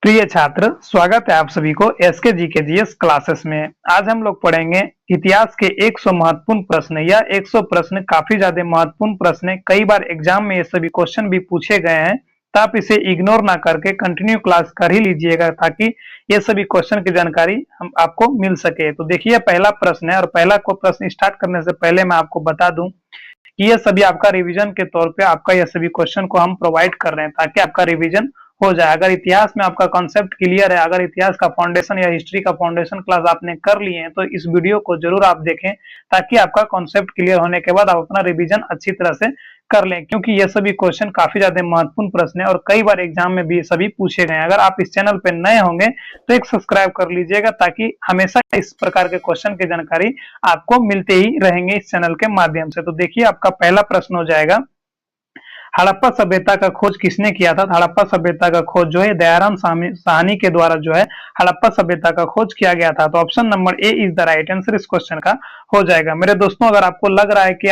प्रिय छात्र, स्वागत है आप सभी को एसके जीके जीएस क्लासेस में। आज हम लोग पढ़ेंगे इतिहास के 100 महत्वपूर्ण प्रश्न। यह 100 प्रश्न काफी ज्यादा महत्वपूर्ण प्रश्न है। कई बार एग्जाम में ये सभी क्वेश्चन भी पूछे गए हैं, तो आप इसे इग्नोर ना करके कंटिन्यू क्लास कर ही लीजिएगा ताकि ये सभी क्वेश्चन की जानकारी हम आपको मिल सके। तो देखिए, पहला प्रश्न है और पहला को प्रश्न स्टार्ट करने से पहले मैं आपको बता दूं कि ये सभी आपका रिवीजन के तौर पे आपका ये सभी क्वेश्चन को हम प्रोवाइड कर रहे हैं ताकि आपका रिवीजन हो जाए। अगर इतिहास में आपका कॉन्सेप्ट क्लियर है, अगर इतिहास का फाउंडेशन या हिस्ट्री का फाउंडेशन क्लास आपने कर लिए हैं, तो इस वीडियो को जरूर आप देखें ताकि आपका कॉन्सेप्ट क्लियर होने के बाद आप अपना रिवीजन अच्छी तरह से कर लें, क्योंकि ये सभी क्वेश्चन काफी ज्यादा महत्वपूर्ण प्रश्न है और कई बार एग्जाम में भी ये सभी पूछे गए हैं। अगर आप इस चैनल पे नए होंगे तो एक सब्सक्राइब कर लीजिएगा ताकि हमेशा इस प्रकार के क्वेश्चन की जानकारी आपको मिलते ही रहेंगे इस चैनल के माध्यम से। तो देखिए, आपका पहला प्रश्न हो जाएगा, हड़प्पा सभ्यता का खोज किसने किया था? हड़प्पा सभ्यता का खोज जो है दयाराम साहनी के द्वारा जो है हड़प्पा सभ्यता का खोज किया गया था। तो option number A is the right answer इस क्वेश्चन का हो जाएगा। मेरे दोस्तों, अगर आपको लग रहा है कि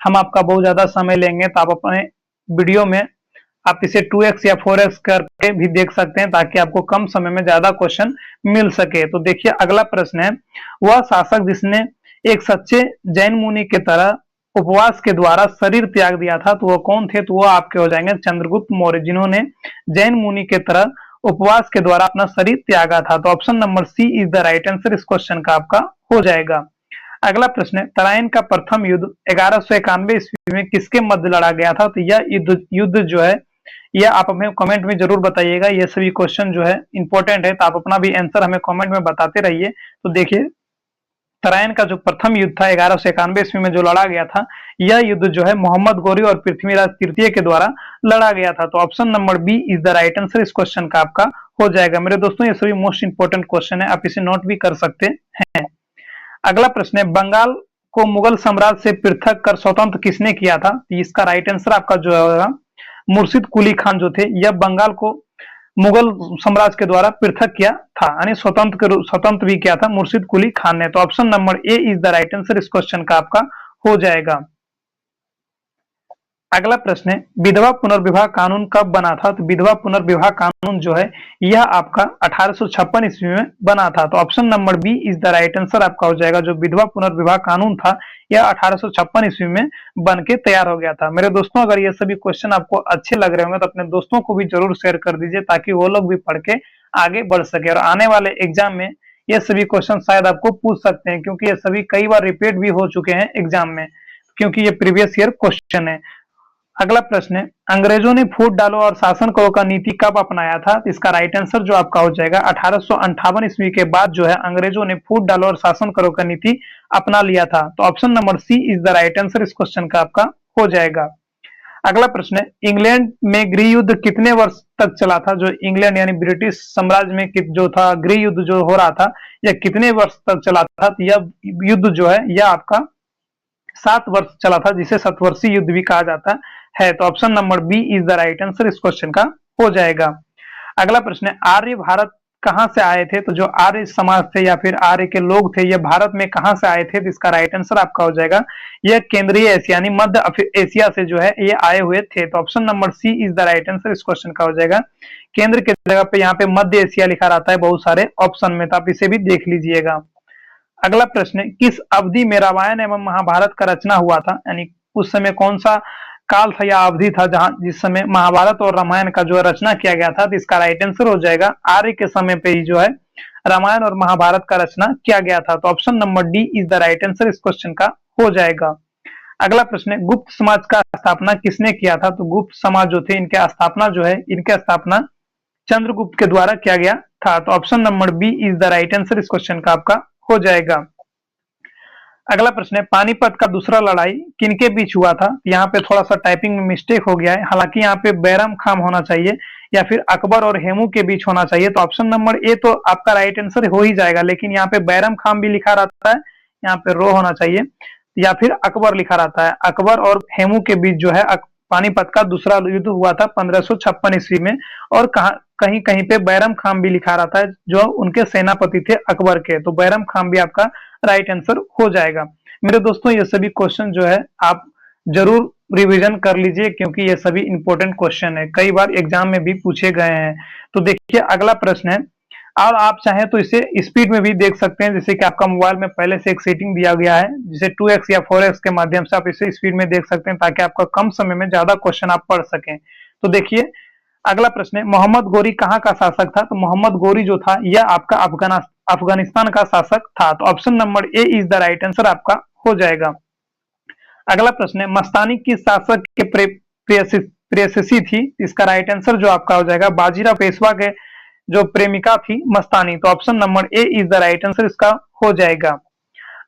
हम आपका बहुत ज्यादा समय लेंगे तो आप अपने वीडियो में आप इसे 2x या 4x करके भी देख सकते हैं ताकि आपको कम समय में ज्यादा क्वेश्चन मिल सके। तो देखिए, अगला प्रश्न है, वह शासक जिसने एक सच्चे जैन मुनि की तरह उपवास के द्वारा शरीर त्याग दिया था, तो वो कौन थे? तो वो आपके हो जाएंगे चंद्रगुप्त मौर्य, जिन्होंने जैन मुनि के तरह उपवास के द्वारा अपना शरीर त्यागा था। तो option number C is the right answer इस क्वेश्चन का आपका हो जाएगा। अगला प्रश्न है, तराइन का प्रथम युद्ध 1191 ईस्वी में किसके मध्य लड़ा गया था? तो यह युद्ध जो है यह आप हमें कमेंट में जरूर बताइएगा। ये सभी क्वेश्चन जो है इंपॉर्टेंट है, तो आप अपना भी आंसर हमें कमेंट में बताते रहिए। तो देखिए, तराइन का जो प्रथम युद्ध था 1191 ईस्वी में जो लड़ा गया था, यह युद्ध जो है मोहम्मद गौरी और पृथ्वीराज तृतीय के द्वारा लड़ा गया था। तो option number B is the right answer इस क्वेश्चन का आपका हो जाएगा। मेरे दोस्तों, ये सभी मोस्ट इंपोर्टेंट क्वेश्चन है, आप इसे नोट भी कर सकते हैं। अगला प्रश्न है, बंगाल को मुगल साम्राज्य से पृथक कर स्वतंत्र किसने किया था? तो इसका राइट आंसर आपका जो होगा मुर्शिद कुली खान जो थे, यह बंगाल को मुगल साम्राज्य के द्वारा पृथक किया था, यानी स्वतंत्र भी किया था मुर्शिद कुली खान ने। तो option number A is the right answer इस क्वेश्चन का आपका हो जाएगा। अगला प्रश्न है, विधवा पुनर्विवाह कानून कब बना था? तो विधवा पुनर्विवाह कानून जो है यह आपका 1856 ईस्वी में बना था। तो option number B is the right answer आपका हो जाएगा। जो विधवा पुनर्विवाह कानून था यह 1856 ईस्वी में बन के तैयार हो गया था। मेरे दोस्तों, अगर ये सभी क्वेश्चन आपको अच्छे लग रहे होंगे तो अपने दोस्तों को भी जरूर शेयर कर दीजिए ताकि वो लोग भी पढ़ के आगे बढ़ सके और आने वाले एग्जाम में ये सभी क्वेश्चन शायद आपको पूछ सकते हैं, क्योंकि ये सभी कई बार रिपीट भी हो चुके हैं एग्जाम में, क्योंकि ये प्रीवियस ईयर क्वेश्चन है। अगला प्रश्न है, अंग्रेजों ने फूट डालो और शासन करो का नीति कब अपनाया था? तो इसका राइट आंसर जो आपका हो जाएगा 1858 ईस्वी के बाद जो है अंग्रेजों ने फूट डालो और शासन करो का नीति अपना लिया था। तो option number C is the right answer इस क्वेश्चन का आपका हो जाएगा। अगला प्रश्न है, इंग्लैंड में गृह युद्ध कितने वर्ष तक चला था? जो इंग्लैंड यानी ब्रिटिश साम्राज्य में जो था गृह युद्ध जो हो रहा था, यह कितने वर्ष तक चला था? तो यह युद्ध जो है यह आपका 7 वर्ष चला था, जिसे शतवर्षीय युद्ध भी कहा जाता है। तो option number B is the right answer इस क्वेश्चन का हो जाएगा। अगला प्रश्न है, आर्य भारत कहां से आए थे? तो जो आर्य समाज थे या फिर आर्य के लोग थे, ये भारत में कहां से आए थे? तो इसका राइट आंसर आपका हो जाएगा, यह केंद्रीय एशिया यानी मध्य एशिया से जो है ये आए हुए थे। तो option number C is the right answer इस क्वेश्चन का हो जाएगा। केंद्र की जगह पे यहाँ पे मध्य एशिया लिखा रहता है बहुत सारे ऑप्शन में, तो आप इसे भी देख लीजिएगा। अगला प्रश्न है, किस अवधि में रामायण एवं महाभारत का रचना हुआ था? यानी उस समय कौन सा काल था या अवधि था जहां जिस समय महाभारत और रामायण का जो रचना किया गया था? तो इसका राइट आंसर हो जाएगा आर्य के समय पे ही जो है रामायण और महाभारत का रचना किया गया था। तो option number D is the right answer इस क्वेश्चन का हो जाएगा। अगला प्रश्न है, गुप्त समाज का स्थापना किसने किया था? तो गुप्त समाज जो थे इनके स्थापना जो है इनके स्थापना चंद्रगुप्त के द्वारा किया गया था। तो option number B is the right answer इस क्वेश्चन का आपका हो जाएगा। अगला प्रश्न है, पानीपत का दूसरा लड़ाई किनके बीच हुआ था? यहाँ पे थोड़ा सा टाइपिंग में मिस्टेक हो गया है, हालांकि यहाँ पे बैरम खान होना चाहिए या फिर अकबर और हेमू के बीच होना चाहिए। तो ऑप्शन नंबर ए तो आपका राइट आंसर हो ही जाएगा, लेकिन यहाँ पे बैरम खान भी लिखा रहता है, यहाँ पे रो होना चाहिए, या फिर अकबर लिखा रहता है। अकबर और हेमू के बीच जो है पानीपत का दूसरा युद्ध हुआ था 1556 ईस्वी में, और कहीं कहीं पे बैरम खान भी लिखा रहता है जो उनके सेनापति थे अकबर के। तो बैरम खान भी आपका राइट आंसर हो जाएगा। मेरे दोस्तों, ये सभी क्वेश्चन जो है आप जरूर रिवीजन कर लीजिए क्योंकि ये सभी इंपॉर्टेंट क्वेश्चन है, कई बार एग्जाम में भी पूछे गए हैं। तो देखिए अगला प्रश्न है, और आप चाहें तो इसे स्पीड में भी देख सकते हैं, जैसे कि आपका मोबाइल में पहले से एक सेटिंग दिया गया है, जिसे 2x या 4x के माध्यम से आप इसे स्पीड में देख सकते हैं, ताकि आपका कम समय में ज्यादा क्वेश्चन आप पढ़ सकें। तो देखिए अगला प्रश्न है, मोहम्मद गोरी कहाँ का शासक था? तो मोहम्मद गोरी जो था यह आपका अफगानिस्तान का शासक था। तो option number A is the right answer आपका हो जाएगा। अगला प्रश्न है, मस्तानी किस शासक के प्रेयसी थी? इसका राइट आंसर जो आपका हो जाएगा बाजीराव पेशवा के जो प्रेमिका थी मस्तानी। तो option number A is the right answer इसका हो जाएगा।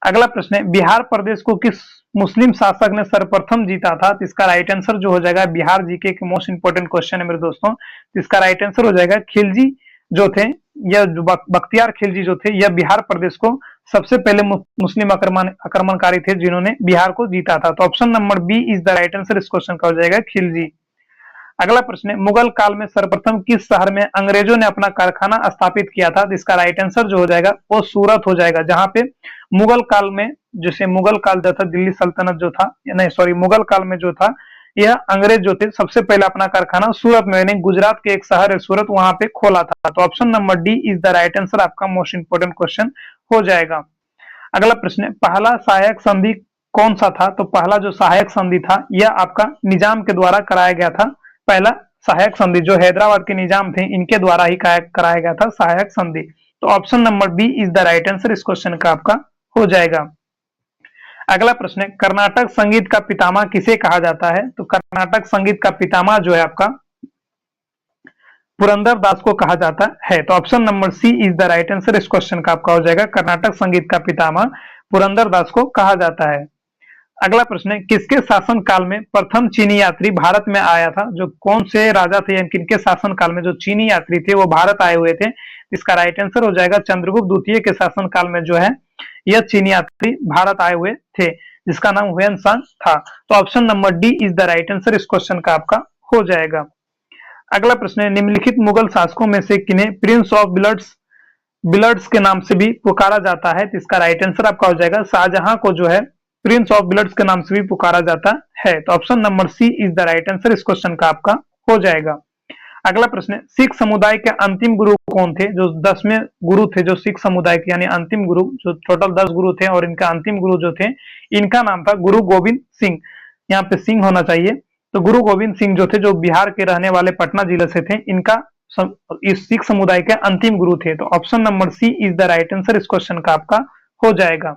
अगला प्रश्न है, बिहार प्रदेश को किस मुस्लिम शासक ने सर्वप्रथम जीता था? तो इसका राइट आंसर जो हो जाएगा, बिहार जीके के मोस्ट इंपोर्टेंट क्वेश्चन है मेरे दोस्तों, तो इसका राइट आंसर हो जाएगा खिलजी जो थे, यह बख्तियार खिलजी जो थे, यह बिहार प्रदेश को सबसे पहले मुस्लिम आक्रमणकारी थे जिन्होंने बिहार को जीता था। तो option number B is the right answer इस क्वेश्चन का हो जाएगा खिलजी। अगला प्रश्न है, मुगल काल में सर्वप्रथम किस शहर में अंग्रेजों ने अपना कारखाना स्थापित किया था? तो इसका राइट आंसर जो हो जाएगा वो सूरत हो जाएगा, जहां पे मुगल काल में, जैसे मुगल काल जो था दिल्ली सल्तनत जो था, नहीं सॉरी, मुगल काल में जो था यह अंग्रेज जो थे सबसे पहले अपना कारखाना सूरत में, यानी गुजरात के एक शहर है सूरत, वहां पे खोला था। तो option number D is the right answer आपका मोस्ट इंपोर्टेंट क्वेश्चन हो जाएगा। अगला प्रश्न है, पहला सहायक संधि कौन सा था? तो पहला जो सहायक संधि था यह आपका निजाम के द्वारा कराया गया था। पहला सहायक संधि जो हैदराबाद के निजाम थे इनके द्वारा ही कराया गया था सहायक संधि। तो option number B is the right answer इस क्वेश्चन का आपका हो जाएगा। अगला प्रश्न है, कर्नाटक संगीत का पितामह किसे कहा जाता है? तो कर्नाटक संगीत का पितामह जो है आपका पुरंदर दास को कहा जाता है। तो option number C is the right answer इस क्वेश्चन का आपका हो जाएगा, कर्नाटक संगीत का पितामह पुरंदर दास को कहा जाता है। अगला प्रश्न है, किसके शासन काल में प्रथम चीनी यात्री भारत में आया था? जो कौन से राजा थे या किनके शासन काल में जो चीनी यात्री थे वो भारत आए हुए थे? इसका राइट आंसर हो जाएगा चंद्रगुप्त द्वितीय के शासन काल में जो है यह चीनी यात्री भारत आए हुए थे, जिसका नाम हुएन सांग था। तो option number D is the right answer इस क्वेश्चन का आपका हो जाएगा। अगला प्रश्न है, निम्नलिखित मुगल शासकों में से किन्हें प्रिंस ऑफ बिलर्ड्स के नाम से भी पुकारा जाता है? तो इसका राइट आंसर आपका हो जाएगा शाहजहां को जो है प्रिंस ऑफ बिलर्ड्स के नाम से भी पुकारा जाता है। तो option number C is the right answer इस क्वेश्चन का आपका हो जाएगा। अगला प्रश्न है, सिख समुदाय के अंतिम गुरु कौन थे? जो 10वें गुरु थे जो सिख समुदाय के, यानी अंतिम गुरु, जो टोटल 10 गुरु थे और इनका अंतिम गुरु जो थे इनका नाम था गुरु गोविंद सिंह। यहाँ पे सिंह होना चाहिए। तो गुरु गोविंद सिंह जो थे, जो बिहार के रहने वाले पटना जिले से थे, इनका इस सिख समुदाय के अंतिम गुरु थे। तो option number C is the right answer इस क्वेश्चन का आपका हो जाएगा।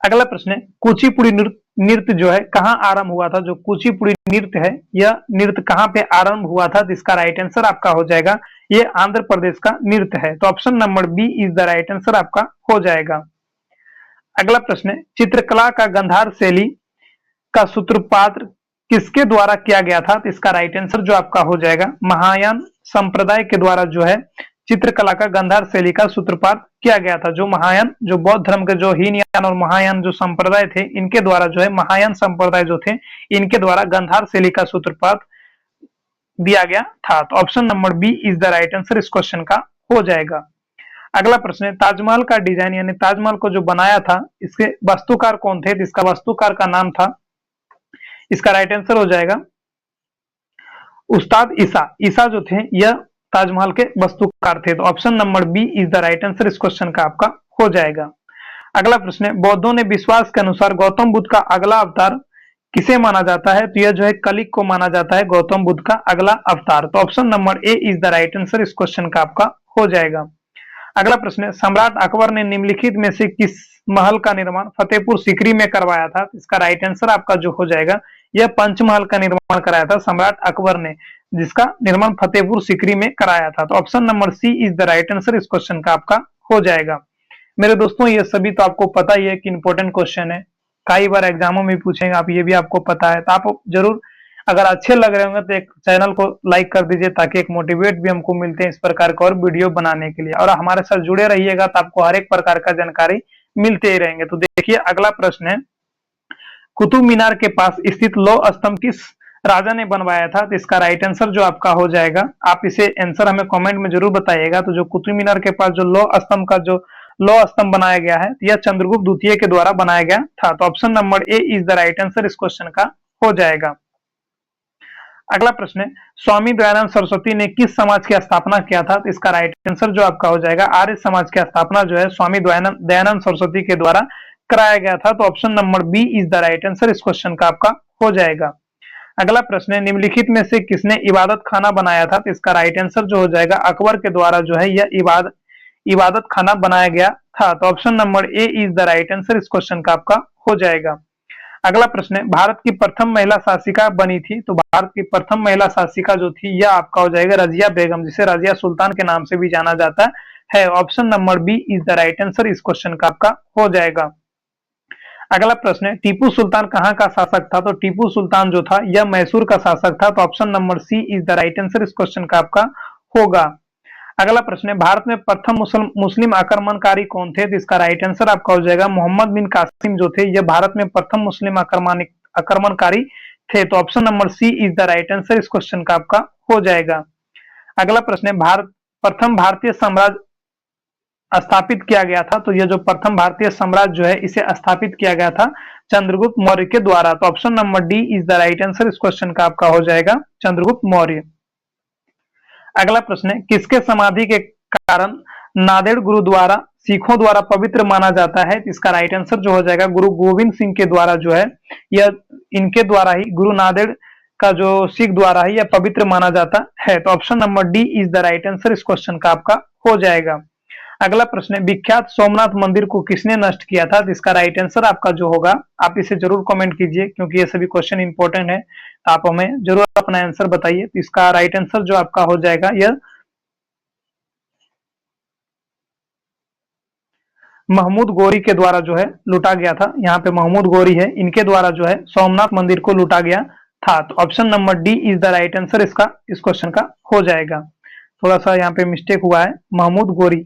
अगला प्रश्न है, कुचिपुड़ी नृत्य जो है कहाँ आरंभ हुआ था? जो कुचिपुड़ी नृत्य है यह नृत्य कहाँ पे आरंभ हुआ था? जिसका राइट आंसर आपका हो जाएगा ये आंध्र प्रदेश का नृत्य है। तो option number B is the right answer आपका हो जाएगा। अगला प्रश्न है, चित्रकला का गंधार शैली का सूत्रपात किसके द्वारा किया गया था? तो इसका राइट आंसर जो आपका हो जाएगा महायान संप्रदाय के द्वारा जो है चित्रकला का गंधार शैली का सूत्रपात किया गया था। जो महायान, जो बौद्ध धर्म के जो हीनयान और महायान जो संप्रदाय थे इनके द्वारा जो है, महायान संप्रदाय जो थे इनके द्वारा गंधार शैली का सूत्रपात दिया गया था। तो option number B is the right answer इस क्वेश्चन का हो जाएगा। अगला प्रश्न है, ताजमहल का डिजाइन यानी ताजमहल को जो बनाया था इसके वास्तुकार कौन थे? इसका वास्तुकार का नाम था, इसका राइट आंसर हो जाएगा उस्ताद ईसा जो थे यह ताजमहल के वास्तुकार थे। तो option number B is the right answer इस क्वेश्चन का आपका हो जाएगा। अगला प्रश्न है, बौद्धों ने विश्वास के अनुसार गौतम बुद्ध का अगला अवतार किसे माना जाता है? तो यह जो है कलिक को माना जाता है गौतम बुद्ध का अगला अवतार। तो option number A is the right answer इस क्वेश्चन का आपका हो जाएगा। अगला प्रश्न है, सम्राट अकबर ने निम्नलिखित में से किस महल का निर्माण फतेहपुर सीकरी में करवाया था? इसका राइट आंसर आपका जो हो जाएगा यह पंचमहल का निर्माण कराया था सम्राट अकबर ने, जिसका निर्माण फतेहपुर सीकरी में कराया था। तो option number C is the right answer इस क्वेश्चन का आपका हो जाएगा। मेरे दोस्तों ये सभी तो आपको पता ही है कि इंपॉर्टेंट क्वेश्चन है, कई बार एग्जामों में पूछेंगे, आप ये भी आपको पता है। तो आप जरूर अगर अच्छे लग रहे होंगे तो एक चैनल को लाइक कर दीजिए, ताकि एक मोटिवेट भी हमको मिलते हैं इस प्रकार का और वीडियो बनाने के लिए, और हमारे साथ जुड़े रहिएगा तो आपको हर एक प्रकार का जानकारी मिलते ही रहेंगे। तो देखिए अगला प्रश्न है, कुतुब मीनार के पास स्थित लौह स्तंभ किस राजा ने बनवाया था? तो इसका राइट आंसर जो आपका हो जाएगा, आप इसे आंसर हमें कमेंट में जरूर बताइएगा। तो जो कुतुब मीनार के पास जो लौह स्तंभ बनाया गया है यह चंद्रगुप्त द्वितीय के द्वारा बनाया गया था। तो option number A is the right answer इस क्वेश्चन का हो जाएगा। अगला प्रश्न है, स्वामी दयानंद सरस्वती ने किस समाज की स्थापना किया था? तो इसका राइट आंसर जो आपका हो जाएगा आर्य समाज की स्थापना जो है स्वामी दयानंद सरस्वती के द्वारा कराया गया था। तो option number B is the right answer इस क्वेश्चन का आपका हो जाएगा। अगला प्रश्न है, निम्नलिखित में से किसने इबादत खाना बनाया था? तो इसका राइट आंसर जो हो जाएगा अकबर के द्वारा जो है यह इबादत खाना बनाया गया था। तो option number A is the right answer इस क्वेश्चन का आपका हो जाएगा। अगला प्रश्न है, भारत की प्रथम महिला शासिका बनी थी? तो भारत की प्रथम महिला शासिका जो थी यह आपका हो जाएगा रजिया बेगम, जिसे रजिया सुल्तान के नाम से भी जाना जाता है। Option number B is the right answer इस क्वेश्चन का आपका हो जाएगा। अगला प्रश्न है, टीपू सुल्तान कहाँ का शासक था? तो टीपू सुल्तान जो था यह मैसूर का शासक था। तो option number C is the right answer इस क्वेश्चन का आपका होगा। अगला प्रश्न है, भारत में प्रथम मुस्लिम आक्रमणकारी कौन थे? तो इसका राइट आंसर आपका हो जाएगा मोहम्मद बिन कासिम जो थे यह भारत में प्रथम मुस्लिम आक्रमणकारी थे। तो option number C is the right answer इस क्वेश्चन का आपका हो जाएगा। अगला प्रश्न है, प्रथम भारतीय साम्राज्य स्थापित किया गया था? तो यह जो प्रथम भारतीय साम्राज्य जो है इसे स्थापित किया गया था चंद्रगुप्त मौर्य के द्वारा। तो option number D is the right answer इस क्वेश्चन का आपका हो जाएगा चंद्रगुप्त मौर्य। अगला प्रश्न है, किसके समाधि के कारण नांदेड़ गुरुद्वारा सिखों द्वारा पवित्र माना जाता है? इसका राइट आंसर जो हो जाएगा गुरु गोविंद सिंह के द्वारा जो है यह इनके द्वारा ही गुरु नांदेड़ का जो सिख द्वारा ही यह पवित्र माना जाता है। तो option number D is the right answer इस क्वेश्चन का आपका हो जाएगा। अगला प्रश्न है, विख्यात सोमनाथ मंदिर को किसने नष्ट किया था? तो इसका राइट आंसर आपका जो होगा आप इसे जरूर कमेंट कीजिए क्योंकि ये सभी क्वेश्चन इंपॉर्टेंट है। तो आप हमें जरूर अपना आंसर बताइए। तो इसका राइट आंसर जो आपका हो जाएगा यह महमूद गोरी के द्वारा जो है लूटा गया था। यहाँ पे महमूद गोरी है, इनके द्वारा जो है सोमनाथ मंदिर को लूटा गया था। तो option number D is the right answer इसका इस क्वेश्चन का हो जाएगा। थोड़ा सा यहाँ पे मिस्टेक हुआ है, महमूद गोरी।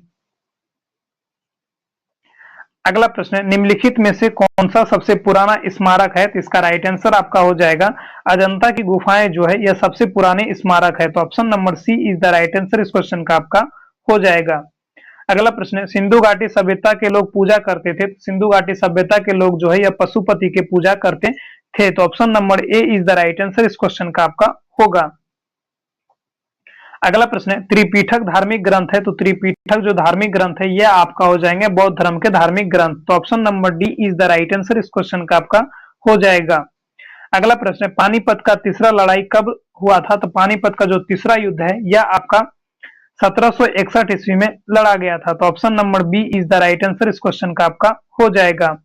अगला प्रश्न है, निम्नलिखित में से कौन सा सबसे पुराना स्मारक है? तो इसका राइट आंसर आपका हो जाएगा अजंता की गुफाएं जो है यह सबसे पुराने स्मारक है। तो option number C is the right answer इस क्वेश्चन का आपका हो जाएगा। अगला प्रश्न है, सिंधु घाटी सभ्यता के लोग पूजा करते थे? तो सिंधु घाटी सभ्यता के लोग जो है यह पशुपति के पूजा करते थे। तो option number A is the right answer इस क्वेश्चन का आपका होगा। अगला प्रश्न है, त्रिपिटक धार्मिक ग्रंथ है? तो त्रिपिटक जो धार्मिक ग्रंथ है यह आपका हो जाएंगे बौद्ध धर्म के धार्मिक ग्रंथ। तो option number D is the right answer इस क्वेश्चन का आपका हो जाएगा। अगला प्रश्न है, पानीपत का तीसरा लड़ाई कब हुआ था? तो पानीपत का जो तीसरा युद्ध है यह आपका 1761 ईस्वी में लड़ा गया था। तो option number B is the right answer इस क्वेश्चन का आपका हो जाएगा।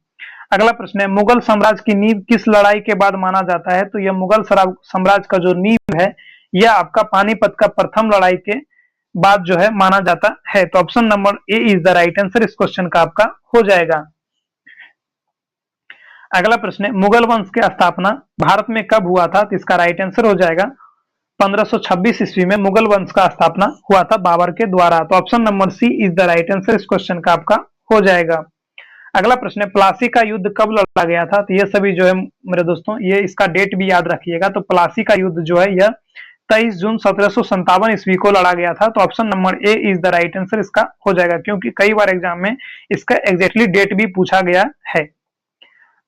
अगला प्रश्न है, मुगल साम्राज्य की नींव किस लड़ाई के बाद माना जाता है? तो यह मुगल साम्राज्य का जो नींव है यह आपका पानीपत का प्रथम लड़ाई के बाद जो है माना जाता है। तो option number A is the right answer इस क्वेश्चन का आपका हो जाएगा। अगला प्रश्न है, मुगल वंश की स्थापना भारत में कब हुआ था? तो इसका राइट आंसर हो जाएगा 1526 ईस्वी में मुगल वंश का स्थापना हुआ था बाबर के द्वारा। तो option number C is the right answer इस क्वेश्चन का आपका हो जाएगा। अगला प्रश्न है, प्लासी का युद्ध कब लड़ा गया था? तो ये सभी जो है मेरे दोस्तों ये इसका डेट भी याद रखिएगा। तो प्लासी का युद्ध जो है यह 23 जून 1757 ईस्वी को लड़ा गया था। तो option number A is the right answer इसका हो जाएगा क्योंकि कई बार एग्जाम में इसका एग्जैक्टली डेट भी पूछा गया है।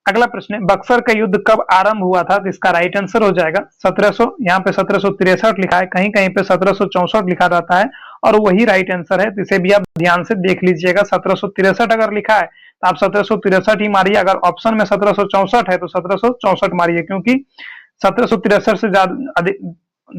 अगला प्रश्न है, बक्सर का युद्ध कब आरंभ हुआ था? तो इसका राइट आंसर हो जाएगा 1700, यहाँ पे 1763 लिखा है, कहीं कहीं पे 1764 लिखा रहता है और वही राइट आंसर है। तो इसे भी आप ध्यान से देख लीजिएगा। 1763 अगर लिखा है तो आप 1763 ही मारिए, अगर ऑप्शन में 1764 है तो 1764 मारिए क्योंकि 1763 से ज्यादा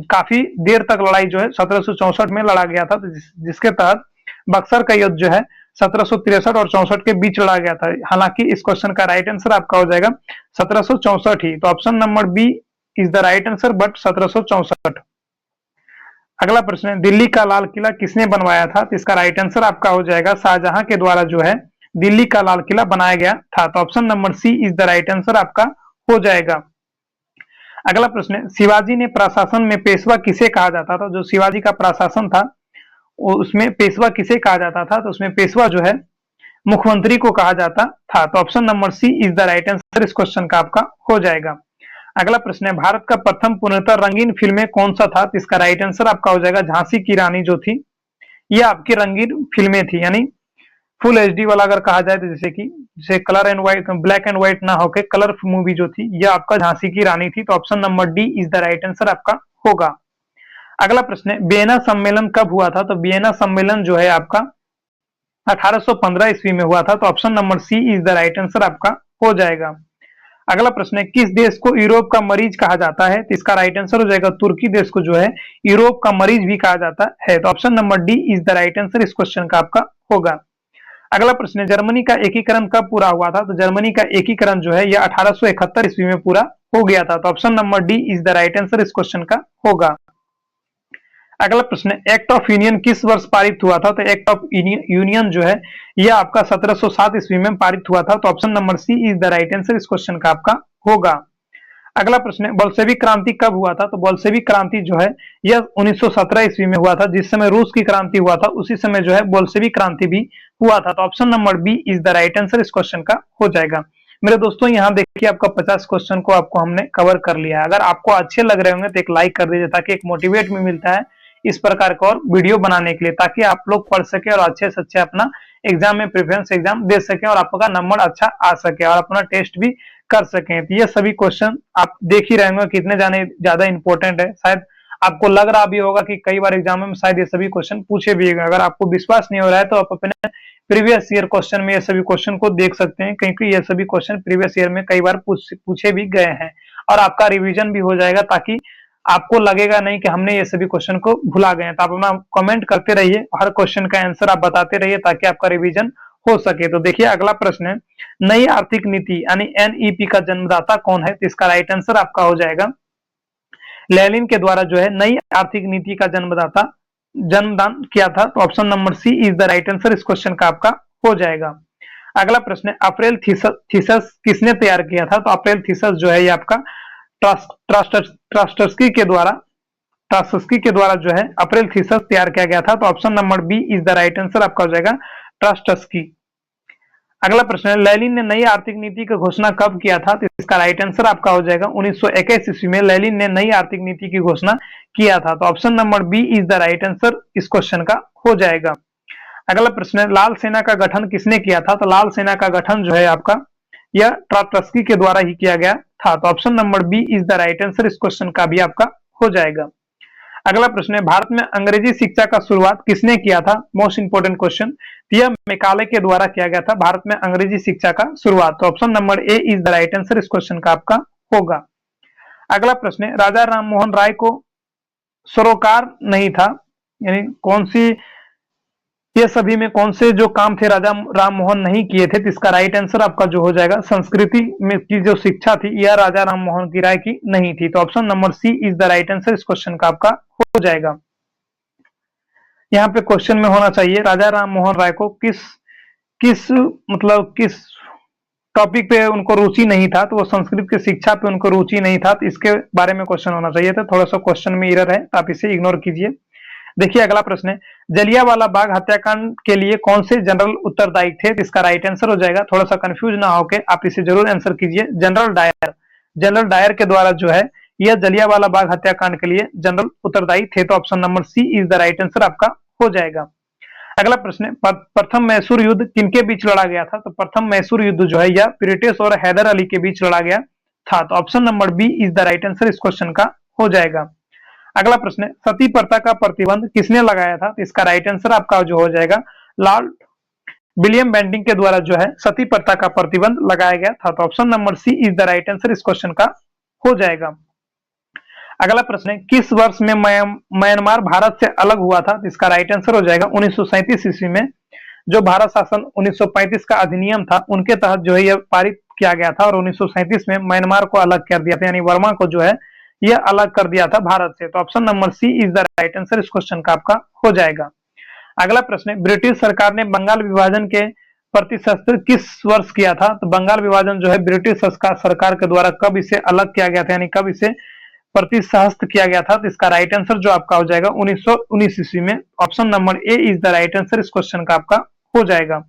काफी देर तक लड़ाई जो है 1764 में लड़ा गया था। तो जिसके तहत बक्सर का युद्ध जो है 1763 और 64 के बीच लड़ा गया था। हालांकि इस क्वेश्चन का राइट आंसर आपका हो जाएगा 1764 ही। तो option number B is the right answer but 1764। अगला प्रश्न है, दिल्ली का लाल किला किसने बनवाया था? तो इसका राइट आंसर आपका हो जाएगा शाहजहां के द्वारा जो है दिल्ली का लाल किला बनाया गया था। तो option number C is the right answer आपका हो जाएगा। अगला प्रश्न है, शिवाजी ने प्रशासन में पेशवा किसे कहा जाता था? जो शिवाजी का प्रशासन था उसमें पेशवा किसे कहा जाता था? तो उसमें पेशवा जो है मुख्यमंत्री को कहा जाता था। तो option number C is the right answer इस क्वेश्चन का आपका हो जाएगा। अगला प्रश्न है, भारत का प्रथम पूर्णतः रंगीन फिल्में कौन सा था? तो इसका राइट आंसर आपका हो जाएगा झांसी की रानी जो थी यह आपकी रंगीन फिल्में थी, यानी फुल एचडी वाला अगर कहा जाए तो जैसे colour and white, black and white ना होके कलर मूवी जो थी यह आपका झांसी की रानी थी। तो option number D is the right answer आपका होगा। अगला प्रश्न है वियना सम्मेलन कब हुआ था? तो वियना सम्मेलन जो है आपका 1815 ईस्वी में हुआ था। तो option number C is the right answer आपका हो जाएगा। अगला प्रश्न है किस देश को यूरोप का मरीज कहा जाता है? तो इसका राइट आंसर हो जाएगा तुर्की देश को जो है यूरोप का मरीज भी कहा जाता है। तो option number D is the right answer इस क्वेश्चन का आपका होगा। अगला प्रश्न है जर्मनी का एकीकरण कब पूरा हुआ था? तो जर्मनी का एकीकरण जो है यह 1871 ईस्वी में पूरा हो गया था। तो option number D is the right answer इस क्वेश्चन का होगा। अगला प्रश्न है एक्ट ऑफ यूनियन किस वर्ष पारित हुआ था? तो एक्ट ऑफ यूनियन जो है यह आपका 1707 ईस्वी में पारित हुआ था। तो option number C is the right answer इस क्वेश्चन का आपका होगा। अगला प्रश्न है बोल्शेविक क्रांति कब हुआ था? तो बोल्शेविक क्रांति जो है यह 1917 ईस्वी में हुआ था। जिस समय रूस की क्रांति हुआ था उसी समय जो है बोल्शेविक क्रांति भी हुआ था। तो option number B is the right answer इस क्वेश्चन का हो जाएगा। मेरे दोस्तों यहाँ देखिए आपका 50 क्वेश्चन को आपको हमने कवर कर लिया है। अगर आपको अच्छे लग रहे होंगे तो एक लाइक कर दीजिए ताकि एक मोटिवेट भी मिलता है इस प्रकार का और वीडियो बनाने के लिए, ताकि आप लोग पढ़ सके और अच्छे से अच्छे अपना एग्जाम में प्रेफरेंस एग्जाम दे सके और आपका नंबर अच्छा आ सके और अपना टेस्ट भी कर सकें। तो ये सभी क्वेश्चन आप देख ही रहे होंगे कितने जाने ज्यादा इंपॉर्टेंट है। शायद आपको लग रहा भी होगा कि कई बार एग्जाम में शायद ये सभी क्वेश्चन पूछे भी होंगे। अगर आपको विश्वास नहीं हो रहा है तो आप अपने प्रीवियस ईयर क्वेश्चन में ये सभी क्वेश्चन को देख सकते हैं, क्योंकि ये सभी क्वेश्चन प्रीवियस ईयर में कई बार पूछे भी गए हैं और आपका रिवीजन भी हो जाएगा, ताकि आपको लगेगा नहीं कि हमने ये सभी क्वेश्चन को भुला गए हैं। तो आप अपना कमेंट करते रहिए, हर क्वेश्चन का आंसर आप बताते रहिए ताकि आपका रिवीजन हो सके। तो देखिए अगला प्रश्न है नई आर्थिक नीति यानी एनईपी का जन्मदाता कौन है? तो इसका राइट आंसर आपका हो जाएगा लेनिन के द्वारा जो है नई आर्थिक नीति का जन्मदान किया था। तो option number C is the right answer इस क्वेश्चन का आपका हो जाएगा। अगला प्रश्न है अप्रैल थीसिस किसने तैयार किया था? तो अप्रैल थीसिस जो है ये आपका ट्रास्टस्की के द्वारा जो है अप्रैल थीसिस तैयार किया गया था। तो option number B is the right answer आपका हो जाएगा ट्रास्टस्की। अगला प्रश्न है लेनिन ने नई आर्थिक नीति की घोषणा कब किया था? तो इसका राइट आंसर आपका हो जाएगा 1921 ईस्वी में लेनिन ने नई आर्थिक नीति की घोषणा किया था। तो option number B is the right answer इस क्वेश्चन का हो जाएगा। अगला प्रश्न है लाल सेना का गठन किसने किया था? तो लाल सेना का गठन जो है आपका यह ट्रास्टस्की के द्वारा ही किया गया था। तो option number B is the right answer इस क्वेश्चन का भी आपका हो जाएगा। अगला प्रश्न है भारत में अंग्रेजी शिक्षा का शुरुआत किसने किया था? Most important question. यह मैकाले के द्वारा किया गया था भारत में अंग्रेजी शिक्षा का शुरुआत। तो option number A is the right answer इस क्वेश्चन का आपका होगा। अगला प्रश्न है राजा राम मोहन राय को सरोकार नहीं था, यानी कौन सी ये सभी में कौन से जो काम थे राजा राम मोहन नहीं किए थे? तो इसका राइट आंसर आपका जो हो जाएगा संस्कृति में की जो शिक्षा थी यह राजा राम मोहन की राय की नहीं थी। तो option number C is the right answer इस क्वेश्चन का आपका हो जाएगा। यहाँ पे क्वेश्चन में होना चाहिए राजा राम मोहन राय को किस टॉपिक पे उनको रुचि नहीं था? तो वो संस्कृत की शिक्षा पे उनको रुचि नहीं था। तो इसके बारे में क्वेश्चन होना चाहिए था। थोड़ा सा क्वेश्चन में एरर है तो आप इसे इग्नोर कीजिए। देखिए अगला प्रश्न है जलियांवाला बाग हत्याकांड के लिए कौन से जनरल उत्तरदायी थे? तो इसका राइट आंसर हो जाएगा, थोड़ा सा कंफ्यूज ना होके आप इसे जरूर आंसर कीजिए, जनरल डायर के द्वारा जो है यह जलियांवाला बाग हत्याकांड के लिए जनरल उत्तरदायी थे। तो option number C is the right answer आपका हो जाएगा। अगला प्रश्न है प्रथम मैसूर युद्ध किनके बीच लड़ा गया था? तो प्रथम मैसूर युद्ध जो है यह ब्रिटिश और हैदर अली के बीच लड़ा गया था। तो option number B is the right answer इस क्वेश्चन का हो जाएगा। अगला प्रश्न है सती प्रथा का प्रतिबंध किसने लगाया था? तो इसका राइट आंसर आपका जो हो जाएगा लॉर्ड विलियम बेंटिंग के द्वारा जो है सती प्रथा का प्रतिबंध लगाया गया था। तो option number C is the right answer इस क्वेश्चन का हो जाएगा। अगला प्रश्न है किस वर्ष में म्यांमार भारत से अलग हुआ था? तो इसका राइट आंसर हो जाएगा 1937 ईस्वी में। जो भारत शासन 1935 का अधिनियम था उनके तहत जो है यह पारित किया गया था और 1937 में म्यांमार को अलग कर दिया था, यानी वर्मा को जो है यह अलग कर दिया था भारत से। तो option number C is the right answer इस क्वेश्चन का आपका हो जाएगा। अगला प्रश्न है ब्रिटिश सरकार ने बंगाल विभाजन के प्रतिशस्त्र किस वर्ष किया था? तो बंगाल विभाजन जो है ब्रिटिश सरकार के द्वारा कब इसे अलग किया गया था, यानी कब इसे प्रतिशस्त्र किया गया था? तो इसका राइट आंसर जो आपका हो जाएगा 1919 ईस्वी में। Option number A is the right answer इस क्वेश्चन का आपका हो जाएगा।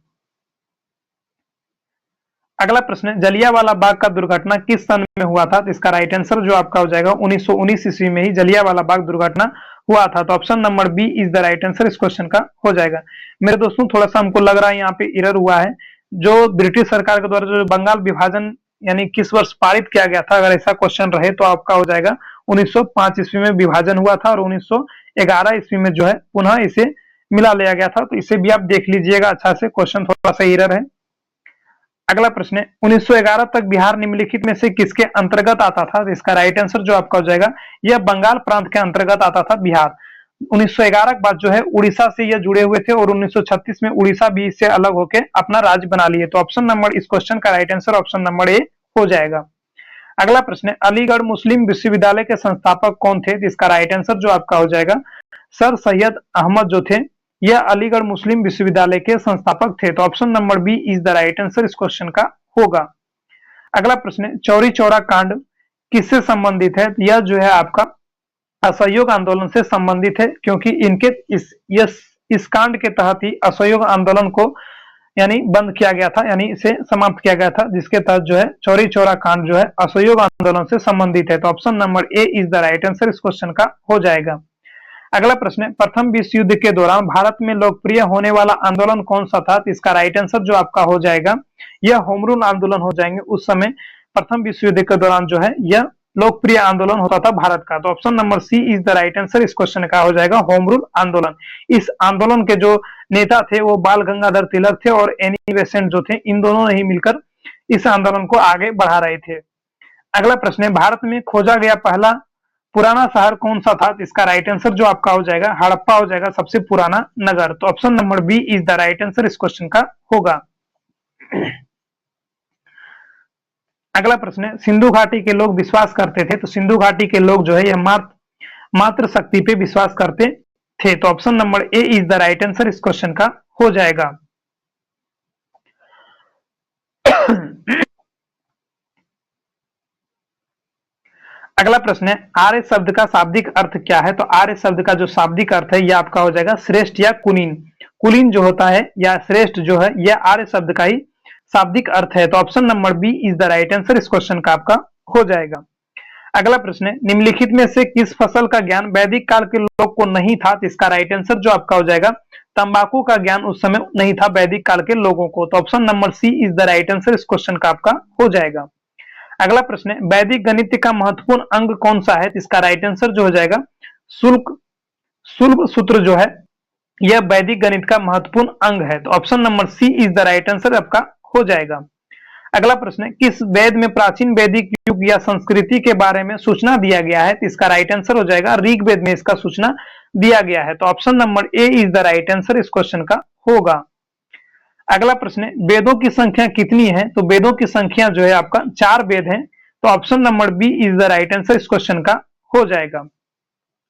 अगला प्रश्न है जलियांवाला बाग का दुर्घटना किस सन में हुआ था? तो इसका राइट आंसर जो आपका हो जाएगा 1919 ईस्वी में ही जलियांवाला बाग दुर्घटना हुआ था। तो option number B is the right answer इस क्वेश्चन का हो जाएगा। मेरे दोस्तों थोड़ा सा हमको लग रहा है यहाँ पे एरर हुआ है। जो ब्रिटिश सरकार के द्वारा जो बंगाल विभाजन यानी किस वर्ष पारित किया गया था, अगर ऐसा क्वेश्चन रहे तो आपका हो जाएगा 1905 ईस्वी में विभाजन हुआ था और 1911 ईस्वी में जो है पुनः इसे मिला लिया गया था। तो इसे भी आप देख लीजिएगा अच्छा से, क्वेश्चन थोड़ा सा एरर है। अगला प्रश्न है 1911 तक बिहार निम्नलिखित में से किसके अंतर्गत आता था? इसका राइट आंसर जो आपका हो जाएगा यह बंगाल प्रांत के अंतर्गत आता था बिहार। 1911 के बाद जो है उड़ीसा से यह जुड़े हुए थे और 1936 में उड़ीसा भी इससे अलग होकर अपना राज्य बना लिए। तो ऑप्शन नंबर इस क्वेश्चन का right answer option number A हो जाएगा। अगला प्रश्न है अलीगढ़ मुस्लिम विश्वविद्यालय के संस्थापक कौन थे? इसका राइट आंसर जो आपका हो जाएगा सर सैयद अहमद जो थे, यह अलीगढ़ मुस्लिम विश्वविद्यालय के संस्थापक थे। तो option number B is the right answer इस क्वेश्चन का होगा। अगला प्रश्न है चौरी चौरा कांड किससे संबंधित है? यह जो है आपका असहयोग आंदोलन से संबंधित है, क्योंकि इनके इस कांड के तहत ही असहयोग आंदोलन को यानी बंद किया गया था, यानी इसे समाप्त किया गया था, जिसके तहत जो है चौरी चौरा कांड जो है असहयोग आंदोलन से संबंधित है। तो option number A is the right answer इस क्वेश्चन का हो जाएगा। अगला प्रश्न है प्रथम विश्व युद्ध के दौरान भारत में लोकप्रिय होने वाला आंदोलन कौन सा था? इसका राइट आंसर जो आपका हो जाएगा यह होम रूल आंदोलन हो जाएंगे। उस समय प्रथम विश्व युद्ध के दौरान जो है यह लोकप्रिय आंदोलन होता था भारत का। तो option number C is the right answer इस क्वेश्चन का हो जाएगा होम रूल आंदोलन। इस आंदोलन के जो नेता थे वो बाल गंगाधर तिलक थे और एनी बेसेंट जो थे, इन दोनों ने ही मिलकर इस आंदोलन को आगे बढ़ा रहे थे। अगला प्रश्न है भारत में खोजा गया पहला पुराना शहर कौन सा था? इसका राइट आंसर जो आपका हो जाएगा हड़प्पा हो जाएगा, सबसे पुराना नगर। तो option number B is the right answer इस क्वेश्चन का होगा। अगला प्रश्न है सिंधु घाटी के लोग विश्वास करते थे, तो सिंधु घाटी के लोग जो है यह मात्र शक्ति पे विश्वास करते थे। तो option number A is the right answer इस क्वेश्चन का हो जाएगा। अगला प्रश्न है आर्य शब्द का शाब्दिक अर्थ क्या है? तो आर्य शब्द का जो शाब्दिक अर्थ है यह आपका हो जाएगा श्रेष्ठ या कुलीन। कुलीन जो होता है या श्रेष्ठ जो है यह आर्य शब्द का ही शाब्दिक अर्थ है। तो option number B is the right answer इस क्वेश्चन का आपका हो जाएगा। अगला प्रश्न है निम्नलिखित में से किस फसल का ज्ञान वैदिक काल के लोग को नहीं था? तो इसका राइट आंसर जो आपका हो जाएगा तंबाकू का ज्ञान उस समय नहीं था वैदिक काल के लोगों को। तो option number C is the right answer इस क्वेश्चन का आपका हो जाएगा। अगला प्रश्न है वैदिक गणित का महत्वपूर्ण अंग कौन सा है? इसका राइट आंसर जो हो जाएगा शुल्क सूत्र जो है यह वैदिक गणित का महत्वपूर्ण अंग है। तो option number C is the right answer आपका हो जाएगा। अगला प्रश्न है किस वेद में प्राचीन वैदिक युग या संस्कृति के बारे में सूचना दिया गया है? तो इसका राइट आंसर हो जाएगा ऋग्वेद में इसका सूचना दिया गया है। तो option number A is the right answer इस क्वेश्चन का होगा। अगला प्रश्न है वेदों की संख्या कितनी है? तो वेदों की संख्या जो है आपका 4 वेद है। तो option number B is the right answer इस क्वेश्चन का हो जाएगा।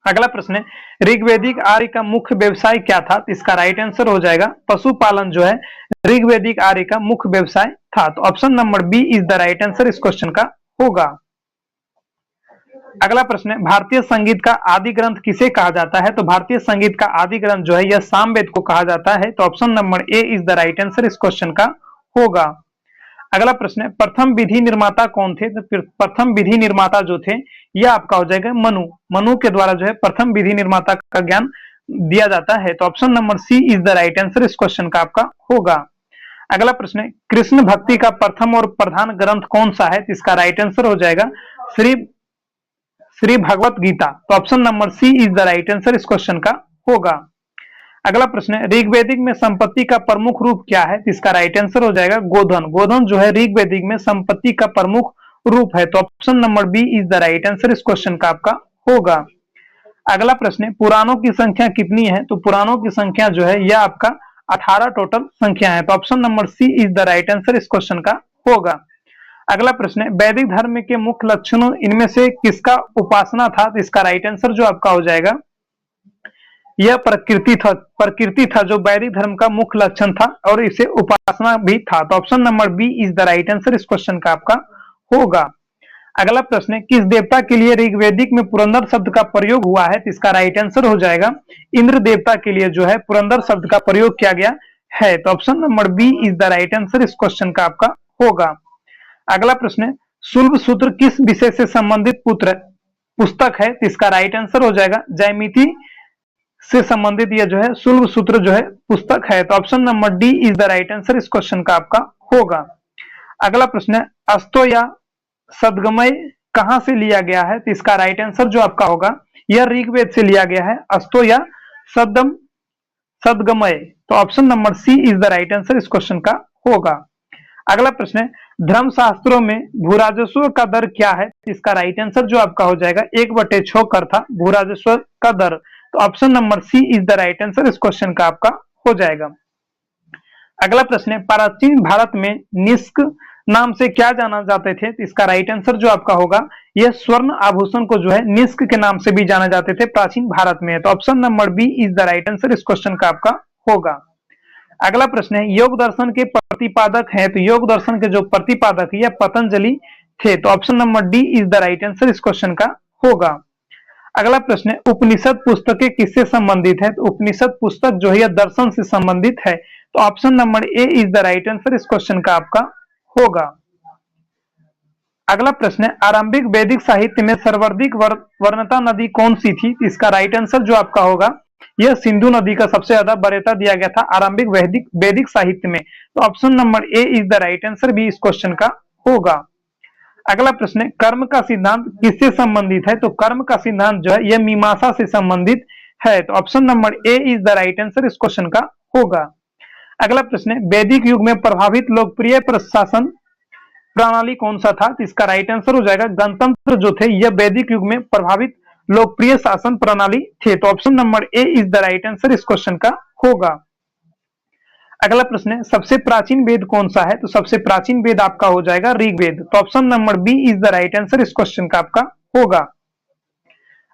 अगला प्रश्न है ऋग्वैदिक आर्य का मुख्य व्यवसाय क्या था? तो इसका राइट आंसर हो जाएगा पशुपालन जो है ऋग्वैदिक आर्य का मुख्य व्यवसाय था। तो option number B is the right answer इस क्वेश्चन का होगा। अगला प्रश्न है भारतीय संगीत का आदि ग्रंथ किसे कहा जाता है? तो भारतीय संगीत का आदि ग्रंथ जो है यह सामवेद को कहा जाता है। तो option number A is the right answer इस क्वेश्चन का होगा। अगला प्रश्न है प्रथम विधि निर्माता कौन थे? तो प्रथम विधि निर्माता जो थे यह आपका हो जाएगा मनु के द्वारा जो है प्रथम विधि निर्माता का ज्ञान दिया जाता है। तो option number C is the right answer इस क्वेश्चन का आपका होगा। अगला प्रश्न है कृष्ण भक्ति का प्रथम और प्रधान ग्रंथ कौन सा है? इसका राइट आंसर हो जाएगा श्री भगवत गीता। तो option number C is the right answer इस क्वेश्चन का होगा। अगला प्रश्न है ऋग्वैदिक में संपत्ति का प्रमुख रूप क्या है? इसका राइट आंसर हो जाएगा गोधन। गोधन जो है ऋग्वैदिक में संपत्ति का प्रमुख रूप है। तो option number B is the right answer इस क्वेश्चन का आपका होगा। अगला प्रश्न है पुराणों की संख्या कितनी है? तो पुराणों की संख्या जो है यह आपका 18 टोटल संख्या है। तो option number C is the right answer इस क्वेश्चन का होगा। अगला प्रश्न है वैदिक धर्म के मुख्य लक्षणों इनमें से किसका उपासना था? तो इसका राइट आंसर जो आपका हो जाएगा यह प्रकृति था जो वैदिक धर्म का मुख्य लक्षण था और इसे उपासना भी था। तो option number B is the right answer इस क्वेश्चन का आपका होगा। अगला प्रश्न है किस देवता के लिए ऋग्वैदिक में पुरंदर शब्द का प्रयोग हुआ है? तो इसका राइट आंसर हो जाएगा इंद्र देवता के लिए जो है पुरंदर शब्द का प्रयोग किया गया है। तो option number B is the right answer इस क्वेश्चन का आपका होगा। अगला प्रश्न है शुल्ब सूत्र किस विषय से संबंधित पुस्तक है, तो इसका राइट आंसर हो जाएगा ज्यामिति से संबंधित यह जो है सुलभ सूत्र जो है पुस्तक है। तो option number D is the right answer इस क्वेश्चन का आपका होगा। अगला प्रश्न है अस्तो या सदगमय कहां से लिया गया है? तो इसका राइट आंसर जो आपका होगा यह ऋग्वेद से लिया गया है, अस्तो या सदम सदगमय। तो option number C is the right answer इस क्वेश्चन का होगा। अगला प्रश्न है धर्मशास्त्रों में भूराजस्व का दर क्या है? इसका राइट आंसर जो आपका हो जाएगा 1/6 कर था भूराजस्व का दर। तो option number C is the right answer इस क्वेश्चन का आपका हो जाएगा। अगला प्रश्न है प्राचीन भारत में निष्क नाम से क्या जाना जाते थे? तो इसका राइट आंसर जो आपका होगा यह स्वर्ण आभूषण को जो है निष्क के नाम से भी जाने जाते थे प्राचीन भारत में। तो option number B is the right answer इस क्वेश्चन का आपका होगा। अगला प्रश्न है योग दर्शन के प्रतिपादक हैं? तो योग दर्शन के जो प्रतिपादक यह पतंजलि थे। तो option number D is the right answer इस क्वेश्चन का होगा। अगला प्रश्न है उपनिषद पुस्तकें किससे संबंधित है? तो उपनिषद पुस्तक जो है यह दर्शन से संबंधित है। तो option number A is the right answer इस क्वेश्चन का आपका होगा। अगला प्रश्न है आरंभिक वैदिक साहित्य में सर्वाधिक वर्णता नदी कौन सी थी? इसका राइट आंसर जो आपका होगा यह सिंधु नदी का सबसे ज्यादा वरीयता दिया गया था आरंभिक वैदिक साहित्य में। तो option number A is the right answer भी इस क्वेश्चन का होगा। अगला प्रश्न है कर्म का सिद्धांत किससे संबंधित है? तो कर्म का सिद्धांत जो है यह मीमांसा से संबंधित है। तो option number A is the right answer इस क्वेश्चन का होगा। अगला प्रश्न है वैदिक युग में प्रभावित लोकप्रिय प्रशासन प्रणाली कौन सा था? तो इसका राइट आंसर हो जाएगा गणतंत्र जो थे यह वैदिक युग में प्रभावित लोकप्रिय शासन प्रणाली थे। तो option number A is the right answer इस क्वेश्चन का होगा। अगला प्रश्न है सबसे प्राचीन वेद कौन सा है? तो सबसे प्राचीन वेद आपका हो जाएगा ऋग्वेद। तो option number B is the right answer इस क्वेश्चन का आपका होगा।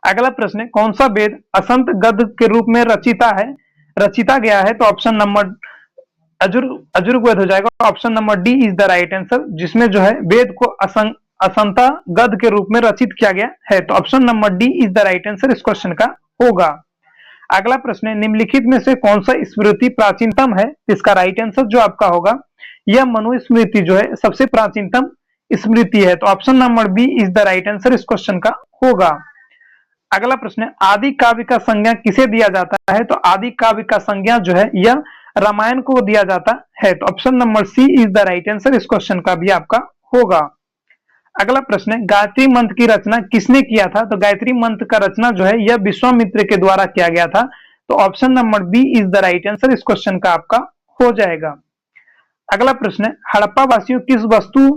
अगला प्रश्न है कौन सा वेद असंत गद्य के रूप में रचिता गया है? तो ऑप्शन नंबर अजुर्वेद हो जाएगा। Option number D is the right answer जिसमें जो है वेद को असंता गद्य के रूप में रचित किया गया है। तो option number D is the right answer इस क्वेश्चन का होगा। अगला प्रश्न है निम्नलिखित में से कौन सा स्मृति प्राचीनतम है? इसका राइट आंसर जो आपका होगा यह मनुस्मृति जो है सबसे प्राचीनतम स्मृति है। तो option number B is the right answer इस क्वेश्चन का होगा। अगला प्रश्न है आदि काव्य का संज्ञा किसे दिया जाता है? तो आदि काव्य का संज्ञा जो है यह रामायण को दिया जाता है। तो option number C is the right answer इस क्वेश्चन का भी आपका होगा। अगला प्रश्न है गायत्री मंत्र की रचना किसने किया था? तो गायत्री मंत्र का रचना जो है यह विश्वामित्र के द्वारा किया गया था। तो option number B is the right answer इस क्वेश्चन का आपका हो जाएगा। अगला प्रश्न है हड़प्पा वासियों किस वस्तु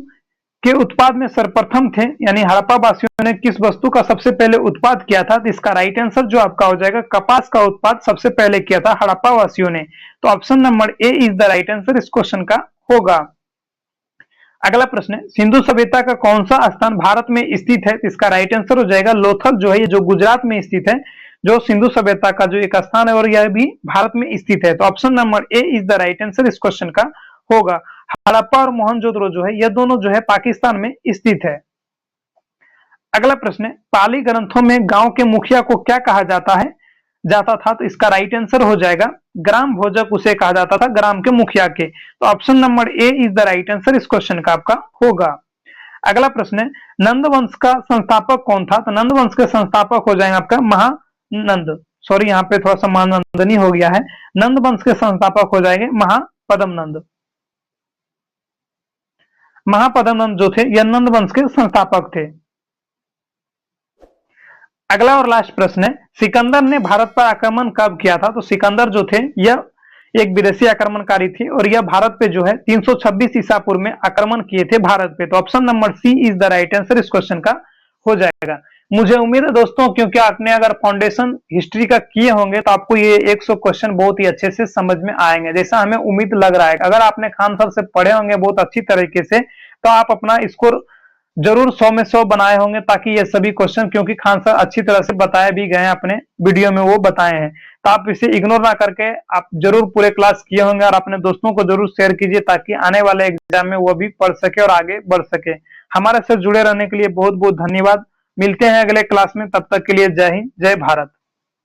के उत्पाद में सर्वप्रथम थे? यानी हड़प्पा वासियों ने किस वस्तु का सबसे पहले उत्पाद किया था? तो इसका राइट आंसर जो आपका हो जाएगा कपास का उत्पाद सबसे पहले किया था हड़प्पा वासियों ने। तो option number A is the right answer इस क्वेश्चन का होगा। अगला प्रश्न है सिंधु सभ्यता का कौन सा स्थान भारत में स्थित है? तो इसका राइट आंसर हो जाएगा लोथल जो है ये जो गुजरात में स्थित है जो सिंधु सभ्यता का जो एक स्थान है और यह भी भारत में स्थित है। तो option number A is the right answer इस क्वेश्चन का होगा। हड़प्पा और मोहनजोदड़ो जो है यह दोनों जो है पाकिस्तान में स्थित है। अगला प्रश्न है पाली ग्रंथों में गांव के मुखिया को क्या कहा जाता था? तो इसका राइट आंसर हो जाएगा ग्राम भोजक उसे कहा जाता था ग्राम के मुखिया के। तो option number A is the right answer इस क्वेश्चन का आपका होगा। अगला प्रश्न है नंद वंश का संस्थापक कौन था? तो नंद वंश के संस्थापक हो जाएंगे आपका महानंद, सॉरी यहाँ पे थोड़ा सा महानंदनी हो गया है। नंद वंश के संस्थापक हो जाएंगे महापद्मनंद जो थे यह नंद वंश के संस्थापक थे। अगला और लास्ट प्रश्न है सिकंदर ने भारत पर आक्रमण कब किया था? तो सिकंदर जो थे यह एक विदेशी आक्रमणकारी थे और यह भारत पे जो है 326 ईसा पूर्व में आक्रमण किए थे भारत पे। तो option number C is the right answer इस क्वेश्चन का हो जाएगा। मुझे उम्मीद है दोस्तों क्योंकि आपने अगर फाउंडेशन हिस्ट्री का किए होंगे तो आपको ये 100 क्वेश्चन बहुत ही अच्छे से समझ में आएंगे जैसा हमें उम्मीद लग रहा है। अगर आपने खान सर से पढ़े होंगे बहुत अच्छी तरीके से तो आप अपना स्कोर जरूर 100 में 100 बनाए होंगे ताकि ये सभी क्वेश्चन क्योंकि खान सर अच्छी तरह से बताए भी गए हैं अपने वीडियो में वो बताए हैं। तो आप इसे इग्नोर ना करके आप जरूर पूरे क्लास किए होंगे और अपने दोस्तों को जरूर शेयर कीजिए ताकि आने वाले एग्जाम में वो भी पढ़ सके और आगे बढ़ सके। हमारे साथ जुड़े रहने के लिए बहुत बहुत धन्यवाद। मिलते हैं अगले क्लास में, तब तक के लिए जय हिंद जय भारत।